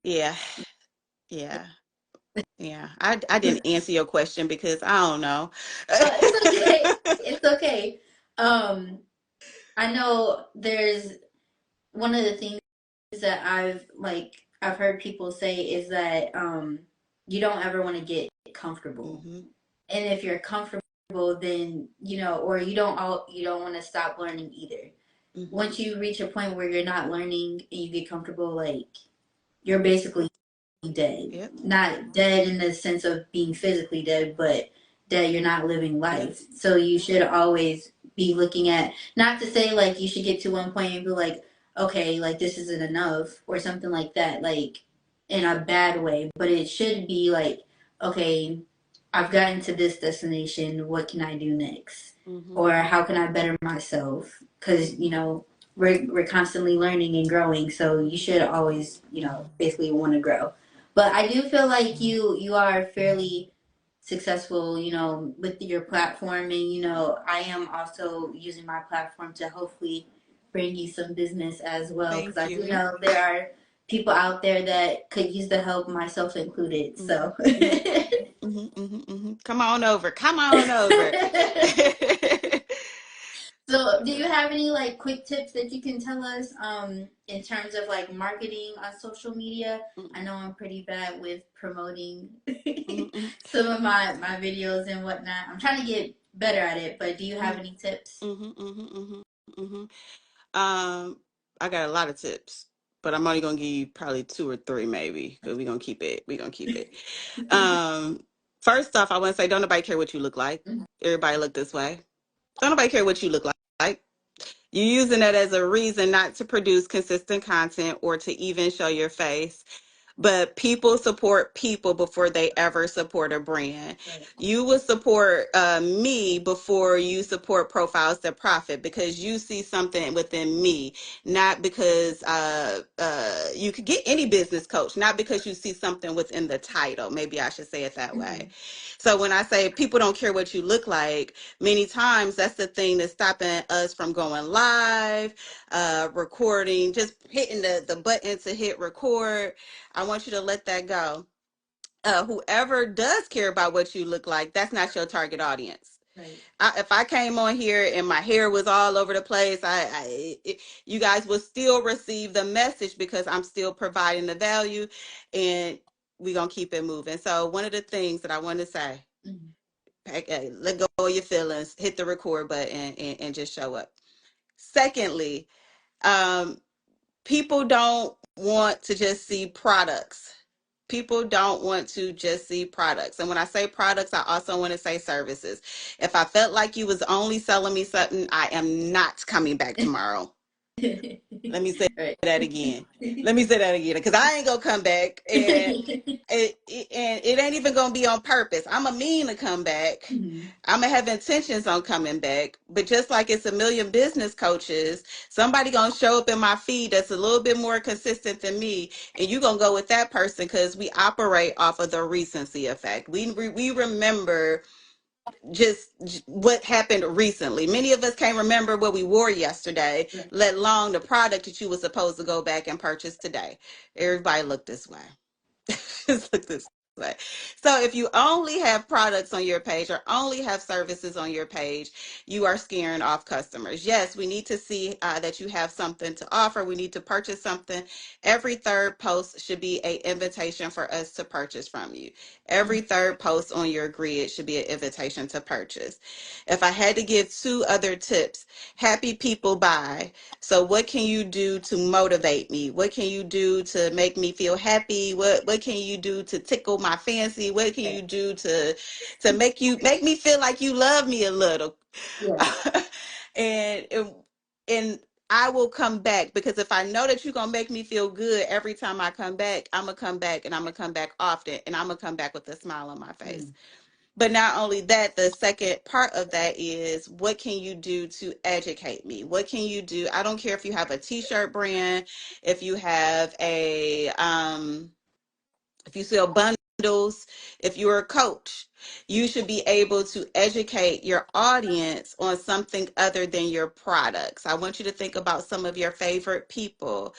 Speaker 2: Yeah, yeah, yeah. I didn't answer your question because I don't know.
Speaker 1: It's okay. It's okay. Um, I know there's one of the things that I've heard people say is that you don't ever want to get comfortable.
Speaker 2: Hmm.
Speaker 1: And if you're comfortable, then or you don't want to stop learning either.
Speaker 2: Hmm.
Speaker 1: Once you reach a point where you're not learning and you get comfortable, like you're basically dead.
Speaker 2: Yep.
Speaker 1: Not dead in the sense of being physically dead, but dead you're not living
Speaker 2: Yep.
Speaker 1: life. So you should always be looking at, not to say like you should get to one point and be like, okay, like this isn't enough or something like that, like in a bad way, but it should be like, okay, I've gotten to this destination, what can I do next?
Speaker 2: Hmm.
Speaker 1: Or how can I better myself? Because, we're constantly learning and growing, so you should always, basically want to grow. But I do feel like you are fairly successful, with your platform, and I am also using my platform to hopefully bring you some business as well, because
Speaker 2: Thank
Speaker 1: I do
Speaker 2: you.
Speaker 1: know there are people out there that could use the help, myself included.
Speaker 2: Hmm.
Speaker 1: So,
Speaker 2: Hmm. Hmm. Hmm. Hmm. Come on over. Come on over.
Speaker 1: so do you have any like quick tips that you can tell us in terms of like marketing on social media? I know I'm pretty bad with promoting
Speaker 2: Mm-hmm.
Speaker 1: some of my videos and whatnot. I'm trying to get better at it, but do you have any tips?
Speaker 2: Mm-hmm. Mm-hmm. Mm-hmm. Mm-hmm. Um, I got a lot of tips, but I'm only gonna give you probably two or three, maybe, because we're gonna keep it. We're gonna keep it. Um, First off, I want to say, don't nobody care what you look like. Everybody look this way. Don't nobody care what you look like. You're using that as a reason not to produce consistent content or to even show your face. But people support people before they ever support a brand. You will support me before you support Profiles That Profit, because you see something within me, not because you could get any business coach, not because you see something within the title. Maybe I should say it that way. So when I say people don't care what you look like, many times that's the thing that's stopping us from going live, recording, just hitting the button to hit record. I want you to let that go. Whoever does care about what you look like, that's not your target audience. If I came on here and my hair was all over the place, you guys will still receive the message because I'm still providing the value, and we're going to keep it moving. So one of the things that I want to say, let go of your feelings, hit the record button, and just show up. Secondly, um, people don't want to just see products. People don't want to just see products. And when I say products, I also want to say services. If I felt like you was only selling me something, I am not coming back tomorrow. Let me say that again. Let me say that again, because I ain't gonna come back, and it ain't even gonna be on purpose. I'm a mean to come back. I'm gonna have intentions on coming back, but just like it's a million business coaches, somebody gonna show up in my feed that's a little bit more consistent than me, and you gonna go with that person because we operate off of the recency effect. We remember just what happened recently. Many of us can't remember what we wore yesterday, let alone the product that you were supposed to go back and purchase today. Everybody look this way. Just look this way. So if you only have products on your page or only have services on your page, you are scaring off customers. Yes, we need to see that you have something to offer. We need to purchase something. Every third post should be an invitation for us to purchase from you. Every third post on your grid should be an invitation to purchase. If I had to give two other tips, happy people buy. So what can you do to motivate me? What can you do to make me feel happy? What can you do to tickle my fancy? What can you do to make me feel like you love me a little? and and I will come back, because if I know that you're gonna make me feel good every time I come back, I'm gonna come back, and I'm gonna come back often, and I'm gonna come back with a smile on my face. But not only that, the second part of that is, what can you do to educate me? What can you do? I don't care if you have a t-shirt brand, if you have if you sell bundles, if you're a coach, you should be able to educate your audience on something other than your products. I want you to think about some of your favorite people.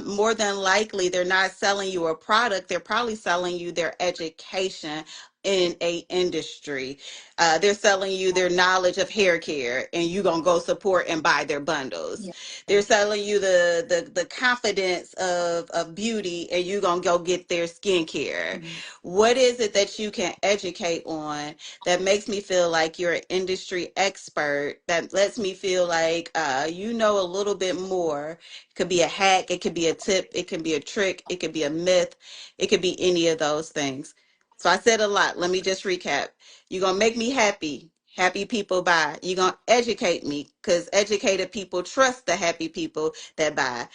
Speaker 2: More than likely, they're not selling you a product. They're probably selling you their education in a industry. They're selling you their knowledge of hair care, and you're gonna go support and buy their bundles. They're selling you the confidence of beauty, and you're gonna go get their skincare. What is it that you can educate on that makes me feel like you're an industry expert, that lets me feel like you know a little bit more? Could be a hack, it could be a tip, it can be a trick, it could be a myth, it could be any of those things. So I said a lot. Let me just recap. You're going to make me happy. Happy people buy. You're going to educate me, because educated people trust the happy people that buy.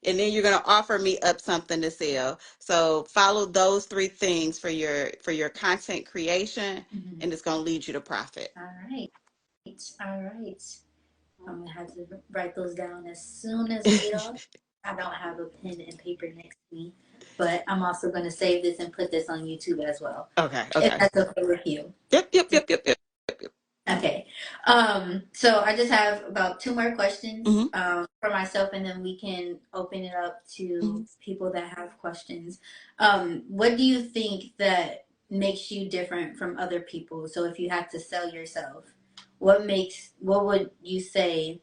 Speaker 2: And then you're going to offer me up something to sell. So follow those three things for your content creation, and it's going to lead you to profit.
Speaker 3: All right. All right. I'm gonna have to write those down as soon as we get off. I don't have a pen and paper next to me, but I'm also gonna save this and put this on YouTube as well.
Speaker 2: Okay,
Speaker 3: If
Speaker 2: okay.
Speaker 3: that's okay with you.
Speaker 2: Yep.
Speaker 3: Okay. So I just have about two more questions
Speaker 2: Mm-hmm.
Speaker 3: for myself, and then we can open it up
Speaker 2: Mm-hmm.
Speaker 3: to people that have questions. What do you think that makes you different from other people? So if you had to sell yourself, what would you say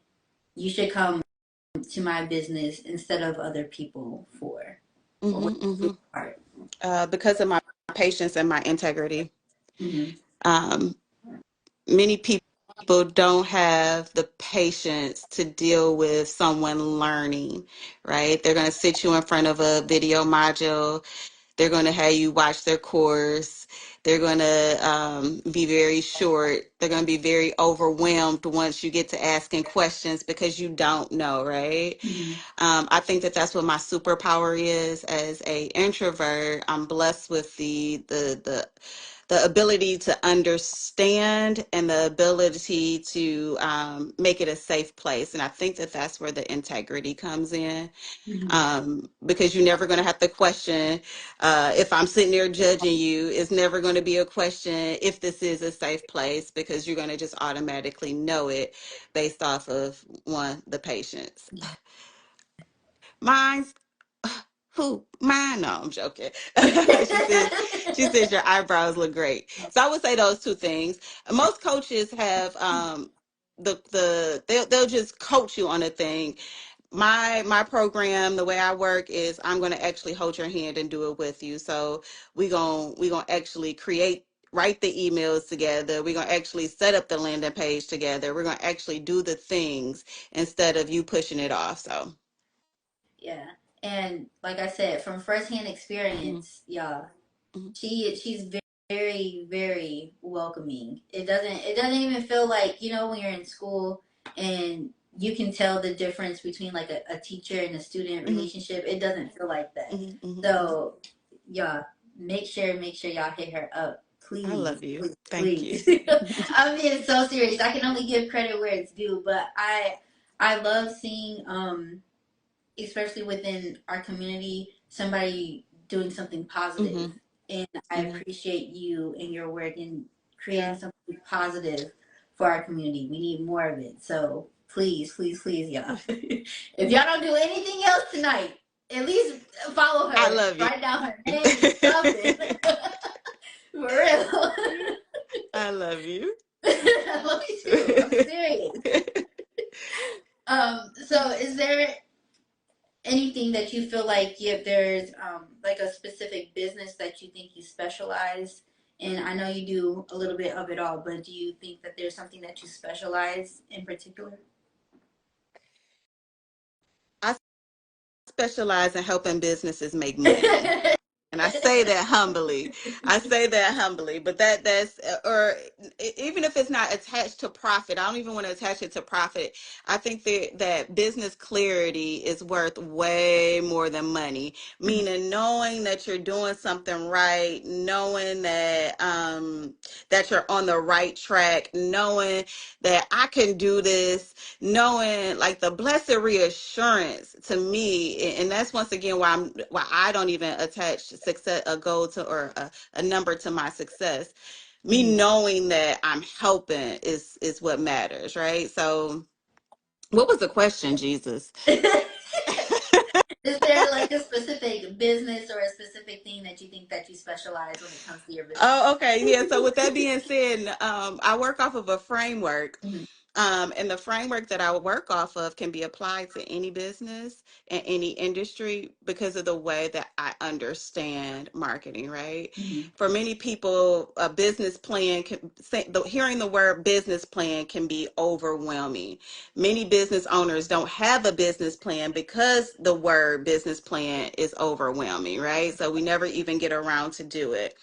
Speaker 3: you should come to my business instead of other people for? What would
Speaker 2: Mm-hmm.
Speaker 3: be
Speaker 2: Mm-hmm.
Speaker 3: the part?
Speaker 2: Because of my patience and my integrity.
Speaker 3: Mm-hmm.
Speaker 2: Um, Many people don't have the patience to deal with someone learning, right? They're going to sit you in front of a video module. They're going to have you watch their course. They're going to be very short. They're going to be very overwhelmed once you get to asking questions because you don't know, right?
Speaker 3: Mhm.
Speaker 2: I think that that's what my superpower is as a introvert. I'm blessed with the ability to understand and the ability to make it a safe place. And I think that that's where the integrity comes in,
Speaker 3: Mhm.
Speaker 2: because you're never going to have to question if I'm sitting there judging you. It's never going to be a question if this is a safe place, because you're going to just automatically know it based off of one, the patients. Mine's who? Mine? No, I'm joking. She says your eyebrows look great. So I would say those two things. Most coaches have they'll just coach you on a thing. My program, the way I work is I'm going to actually hold your hand and do it with you. So we going to actually write the emails together. We're going to actually set up the landing page together. We're going to actually do the things instead of you pushing it off. So
Speaker 3: Yeah. And like I said, from firsthand
Speaker 2: mhm,
Speaker 3: experience, y'all,
Speaker 2: mhm,
Speaker 3: she's very, very welcoming. It doesn't even feel like, when you're in school and you can tell the difference between like a teacher and a student
Speaker 2: mhm,
Speaker 3: relationship. It doesn't feel like that.
Speaker 2: mhm, mhm, mhm.
Speaker 3: So y'all, make sure y'all hit her up.
Speaker 2: I
Speaker 3: Please,
Speaker 2: love you.
Speaker 3: please,
Speaker 2: Thank you.
Speaker 3: please. I'm being so serious. I can only give credit where it's due, but I love seeing especially within our community, somebody doing something positive.
Speaker 2: Hmm.
Speaker 3: And I
Speaker 2: Hmm.
Speaker 3: appreciate you and your work in creating
Speaker 2: Yeah,
Speaker 3: something positive for our community. We need more of it. So please, please, please, y'all. If y'all don't do anything else tonight, at least follow
Speaker 2: I
Speaker 3: her.
Speaker 2: love you.
Speaker 3: Write down her name, something. For real.
Speaker 2: I love you.
Speaker 3: I love you too. I'm serious. So is there anything that you feel like there's like a specific business that you think you specialize in? I know you do a little bit of it all, but do you think that there's something that you specialize in particular?
Speaker 2: I specialize in helping businesses make money. And I say that humbly. I say that humbly, but that's or even if it's not attached to profit, I don't even want to attach it to profit. I think that business clarity is worth way more than money. Meaning knowing that you're doing something right, knowing that you're on the right track, knowing that I can do this, knowing like the blessed reassurance to me. And that's once again why I don't even attach success a goal to or a number to my success. Me
Speaker 3: Mhm.
Speaker 2: knowing that I'm helping is what matters, right? So what was the question, Jesus?
Speaker 3: Is there like a specific business or a specific thing that you think that you specialize when it comes to your business?
Speaker 2: Oh, okay. Yeah. So with that being said, I work off of a framework.
Speaker 3: Mhm.
Speaker 2: And the framework that I work off of can be applied to any business and any industry because of the way that I understand marketing, right?
Speaker 3: Mhm.
Speaker 2: For many people, a business plan hearing the word business plan can be overwhelming. Many business owners don't have a business plan because the word business plan is overwhelming, right? So we never even get around to do it.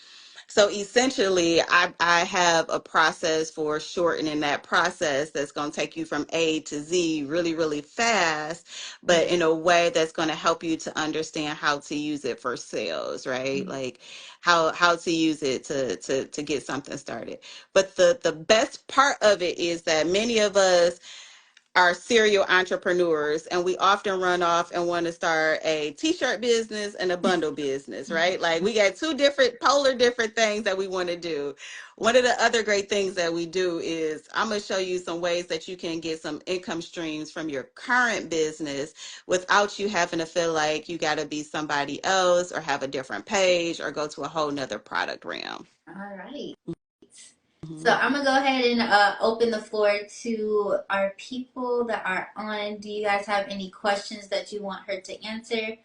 Speaker 2: So essentially, I have a process for shortening that process that's going to take you from A to Z really, really fast, but in a way that's going to help you to understand how to use it for sales, right?
Speaker 3: Mhm.
Speaker 2: Like how to use it to get something started. But the best part of it is that many of us are serial entrepreneurs and we often run off and want to start a t-shirt business and a bundle business, right? Like we got two different things that we want to do. One of the other great things that we do is I'm going to show you some ways that you can get some income streams from your current business without you having to feel like you got to be somebody else or have a different page or go to a whole nother product realm.
Speaker 3: All right. So
Speaker 2: Mhm.
Speaker 3: I'm gonna go ahead and open the floor to our people that are on. Do you guys have any questions that you want her to answer?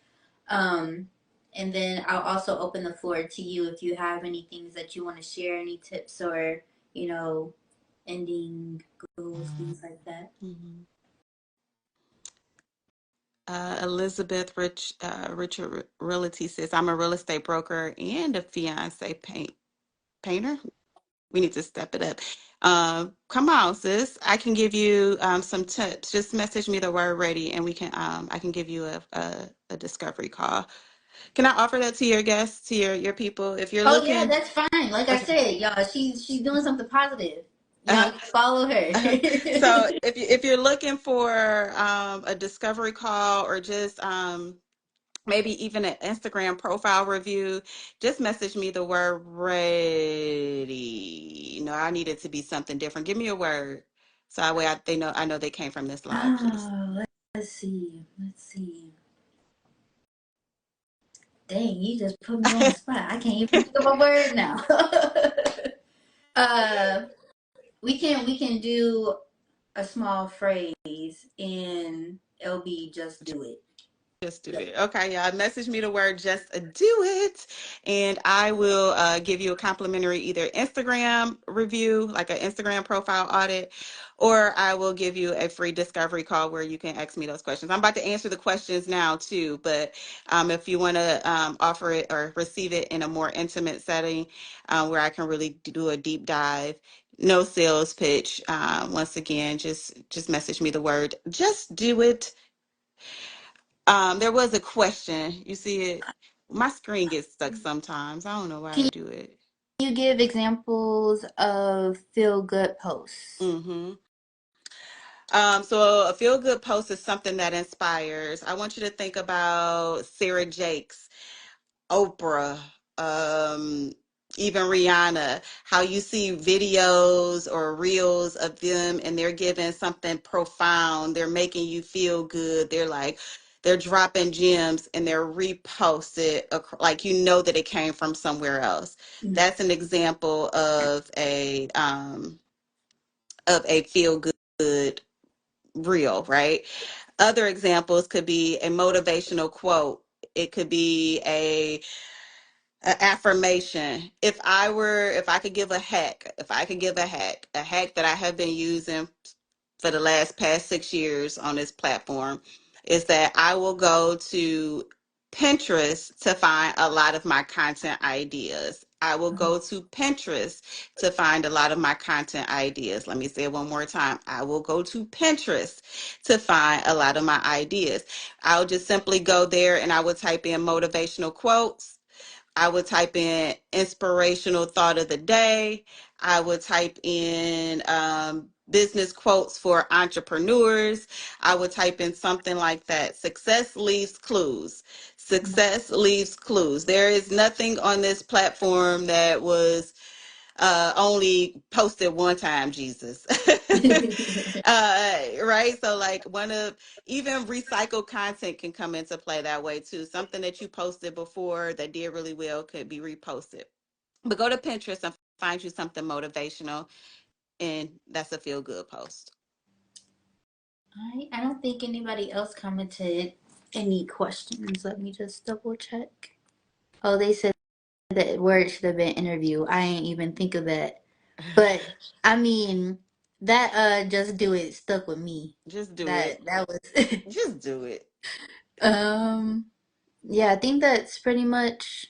Speaker 3: Um, and then I'll also open the floor to you if you have any things that you want to share, any tips or you know, ending goals, things like that.
Speaker 2: Mhm. Elizabeth Richard Realty says, I'm a real estate broker and a fiance painter. We need to step it up. Come on, sis. I can give you some tips. Just message me the word ready, and I can give you a discovery call. Can I offer that to your guests, to your people? If you're
Speaker 3: Oh yeah,
Speaker 2: looking,
Speaker 3: that's fine. Like I
Speaker 2: okay.
Speaker 3: said, y'all, she's doing something positive.
Speaker 2: Uh-huh.
Speaker 3: Y'all follow her.
Speaker 2: So if you're looking for a discovery call or just maybe even an Instagram profile review, just message me the word ready. No, I need it to be something different. Give me a word. So that way I know they came from this live, please.
Speaker 3: Oh, let's see. Let's see. Dang, you just put me on the spot. I can't even think of a word now. uh, we can do a small phrase and it'll be just do it.
Speaker 2: Just do it. Okay, y'all. Message me the word just do it. And I will give you a complimentary either Instagram review, like an Instagram profile audit, or I will give you a free discovery call where you can ask me those questions. I'm about to answer the questions now too, but if you want to offer it or receive it in a more intimate setting where I can really do a deep dive, no sales pitch. Once again, just message me the word just do it. There was a question. You see it? My screen gets stuck sometimes. I don't know why I
Speaker 3: Can
Speaker 2: do it.
Speaker 3: you give examples of feel good posts?
Speaker 2: hmm so a feel good post is something that inspires. I want you to think about Sarah Jakes, Oprah, um, even Rihanna, how you see videos or reels of them and they're giving something profound. They're making you feel good. They're dropping gems and they're reposted like you know that it came from somewhere else. That's an example of a feel good reel, right? Other examples could be a motivational quote. It could be a affirmation. If I could give a hack, a hack that I have been using for the past 6 years on this platform is that I will go to Pinterest to find a lot of my content ideas. I will go to Pinterest to find a lot of my content ideas. Let me say it one more time. I will go to Pinterest to find a lot of my ideas. I'll just simply go there and I will type in motivational quotes. I would type in inspirational thought of the day. I would type in business quotes for entrepreneurs. I would type in something like that. Success leaves clues. Success leaves clues. There is nothing on this platform that was only posted one time, Jesus. Right? So, like, even recycled content can come into play that way too. Something that you posted before that did really well could be reposted. But go to Pinterest and find you something motivational, and that's a feel good post.
Speaker 3: I don't think anybody else commented any questions. Let me just double check. Oh, they said that word should have been interview. I ain't even think of that. But I mean, that just do it stuck with me.
Speaker 2: Just do it.
Speaker 3: That was
Speaker 2: Just do it.
Speaker 3: um yeah, I think that's pretty much.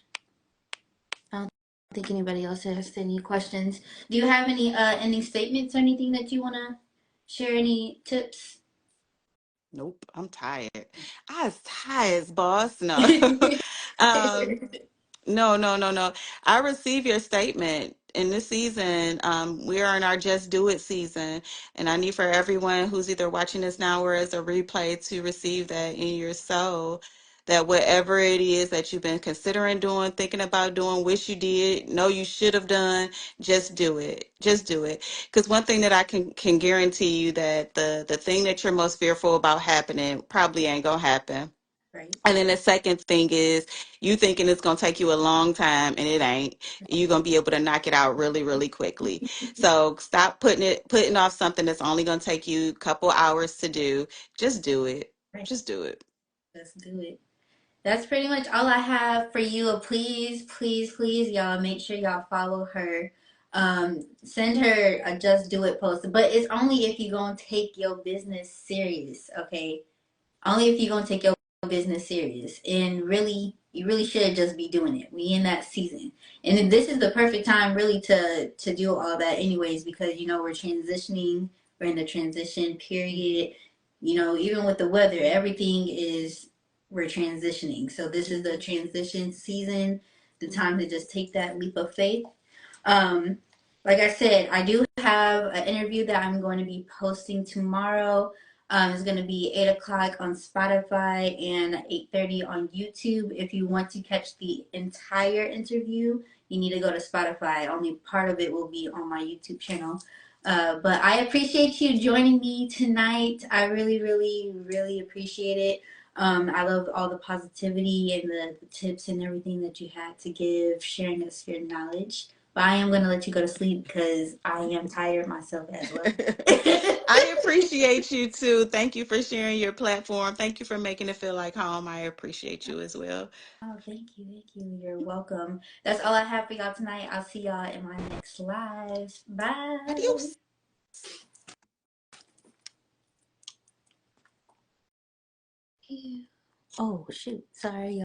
Speaker 3: I don't think anybody else has any questions. Do you have any statements or anything that you want to share? Any tips?
Speaker 2: Nope, I'm tired. I was tired, boss. No. um, No, no, no, no. I receive your statement. In this season, we are in our Just Do It season, and I need for everyone who's either watching this now or as a replay to receive that in your soul. That whatever it is that you've been considering doing, thinking about doing, wish you did, know you should have done, just do it. Just do it. Because one thing that I can guarantee you that the thing that you're most fearful about happening probably ain't gonna happen.
Speaker 3: Right.
Speaker 2: And then the second thing is you thinking it's going to take you a long time and it ain't. You're going to be able to knock it out really, really quickly. So stop putting off something that's only going to take you a couple hours to do. Just do it.
Speaker 3: Right.
Speaker 2: Just do it.
Speaker 3: Let's do it. That's pretty much all I have for you. Please, please, please, y'all make sure y'all follow her. Send her a just do it post, but it's only if you're gonna take your business serious, okay? Only if you're gonna take your business serious. And really, you really should just be doing it. We in that season. And this is the perfect time really to do all that anyways, because we're transitioning, we're in the transition period. Even with the weather, everything is we're transitioning. So this is the transition season, the time to just take that leap of faith. Um, like I said, I do have an interview that I'm going to be posting tomorrow. It's going to be 8 o'clock on Spotify and 8:30 on YouTube. If you want to catch the entire interview, you need to go to Spotify. Only part of it will be on my YouTube channel. But I appreciate you joining me tonight. I really, really, really appreciate it. I love all the positivity and the tips and everything that you had to give, sharing us your knowledge. But I am going to let you go to sleep because I am tired myself as well.
Speaker 2: I appreciate you too. Thank you for sharing your platform. Thank you for making it feel like home. I appreciate you as well.
Speaker 3: Oh, thank you. Thank you. You're welcome. That's all I have for y'all tonight. I'll see y'all in my next live. Bye.
Speaker 2: Adios.
Speaker 3: Oh, shoot. Sorry,